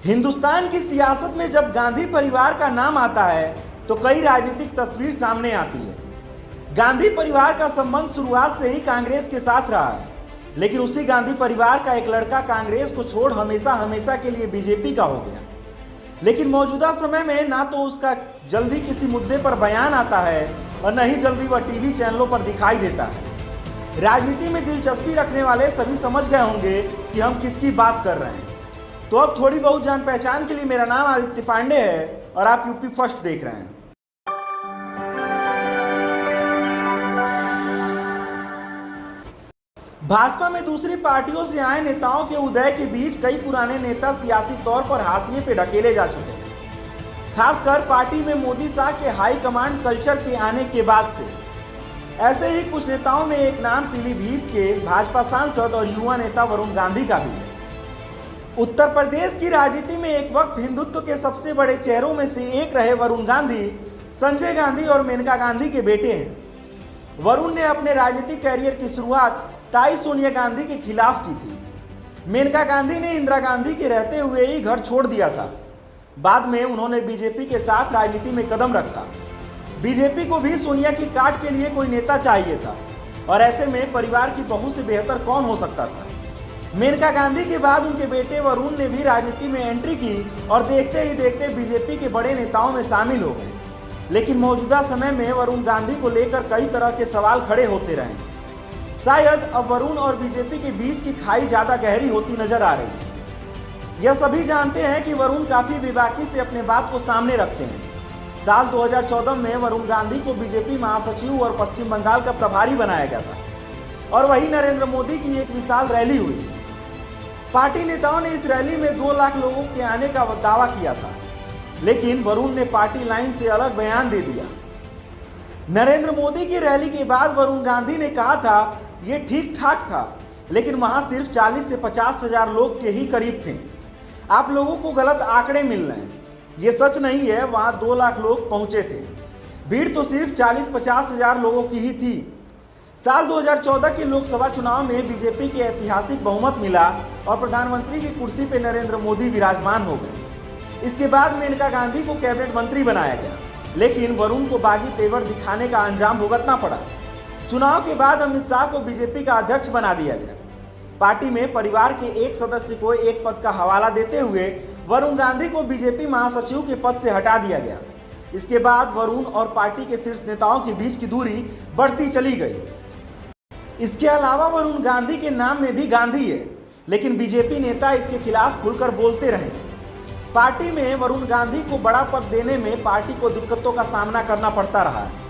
हिंदुस्तान की सियासत में जब गांधी परिवार का नाम आता है तो कई राजनीतिक तस्वीर सामने आती है। गांधी परिवार का संबंध शुरुआत से ही कांग्रेस के साथ रहा है, लेकिन उसी गांधी परिवार का एक लड़का कांग्रेस को छोड़ हमेशा हमेशा के लिए बीजेपी का हो गया। लेकिन मौजूदा समय में ना तो उसका जल्दी किसी मुद्दे पर बयान आता है और न ही जल्दी वह टीवी चैनलों पर दिखाई देता है। राजनीति में दिलचस्पी रखने वाले सभी समझ गए होंगे कि हम किसकी बात कर रहे हैं। तो अब थोड़ी बहुत जान पहचान के लिए मेरा नाम आदित्य पांडे है और आप यूपी फर्स्ट देख रहे हैं। भाजपा में दूसरी पार्टियों से आए नेताओं के उदय के बीच कई पुराने नेता सियासी तौर पर हाशिए पे ढकेले जा चुके हैं। खासकर पार्टी में मोदी शाह के हाई कमांड कल्चर के आने के बाद से। ऐसे ही कुछ नेताओं में एक नाम पीलीभीत के भाजपा सांसद और युवा नेता वरुण गांधी का भी है। उत्तर प्रदेश की राजनीति में एक वक्त हिंदुत्व के सबसे बड़े चेहरों में से एक रहे वरुण गांधी संजय गांधी और मेनका गांधी के बेटे हैं। वरुण ने अपने राजनीतिक कैरियर की शुरुआत ताई सोनिया गांधी के खिलाफ की थी। मेनका गांधी ने इंदिरा गांधी के रहते हुए ही घर छोड़ दिया था। बाद में उन्होंने बीजेपी के साथ राजनीति में कदम रखा। बीजेपी को भी सोनिया की काट के लिए कोई नेता चाहिए था और ऐसे में परिवार की बहू से बेहतर कौन हो सकता था। मेनका गांधी के बाद उनके बेटे वरुण ने भी राजनीति में एंट्री की और देखते ही देखते बीजेपी के बड़े नेताओं में शामिल हो गए। लेकिन मौजूदा समय में वरुण गांधी को लेकर कई तरह के सवाल खड़े होते रहे। शायद अब वरुण और बीजेपी के बीच की खाई ज्यादा गहरी होती नजर आ रही है। यह सभी जानते हैं कि वरुण काफी बेबाकी से अपने बात को सामने रखते हैं। साल 2014 में वरुण गांधी को बीजेपी महासचिव और पश्चिम बंगाल का प्रभारी बनाया गया था और वही नरेंद्र मोदी की एक विशाल रैली हुई। पार्टी नेताओं ने इस रैली में 2 लाख लोगों के आने का दावा किया था, लेकिन वरुण ने पार्टी लाइन से अलग बयान दे दिया। नरेंद्र मोदी की रैली के बाद वरुण गांधी ने कहा था ये ठीक ठाक था, लेकिन वहां सिर्फ 40 से 50 हजार लोग के ही करीब थे। आप लोगों को गलत आंकड़े मिल रहे हैं। ये सच नहीं है, वहां 2 लाख लोग पहुंचे थे। भीड़ तो सिर्फ 40-50 हजार लोगों की ही थी। साल 2014 के लोकसभा चुनाव में बीजेपी के ऐतिहासिक बहुमत मिला और प्रधानमंत्री की कुर्सी पर नरेंद्र मोदी विराजमान हो गए। इसके बाद मेनका गांधी को कैबिनेट मंत्री बनाया गया, लेकिन वरुण को बागी तेवर दिखाने का अंजाम भुगतना पड़ा। चुनाव के बाद अमित शाह को बीजेपी का अध्यक्ष बना दिया गया। पार्टी में परिवार के एक सदस्य को एक पद का हवाला देते हुए वरुण गांधी को बीजेपी महासचिव के पद से हटा दिया गया। इसके बाद वरुण और पार्टी के शीर्ष नेताओं के बीच की दूरी बढ़ती चली गई। इसके अलावा वरुण गांधी के नाम में भी गांधी है, लेकिन बीजेपी नेता इसके खिलाफ खुलकर बोलते रहे। पार्टी में वरुण गांधी को बड़ा पद देने में पार्टी को दिक्कतों का सामना करना पड़ता रहा है।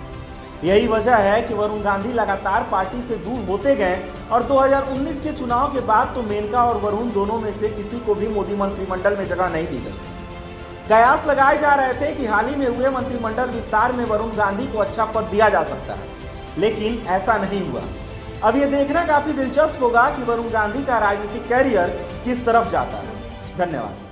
यही वजह है कि वरुण गांधी लगातार पार्टी से दूर होते गए और 2019 के चुनाव के बाद तो मेनका और वरुण दोनों में से किसी को भी मोदी मंत्रिमंडल में जगह नहीं दी गई। कयास लगाए जा रहे थे कि हाल ही में हुए मंत्रिमंडल विस्तार में वरुण गांधी को अच्छा पद दिया जा सकता है, लेकिन ऐसा नहीं हुआ। अब ये देखना काफी दिलचस्प होगा कि वरुण गांधी का राजनीतिक कैरियर किस तरफ जाता है। धन्यवाद।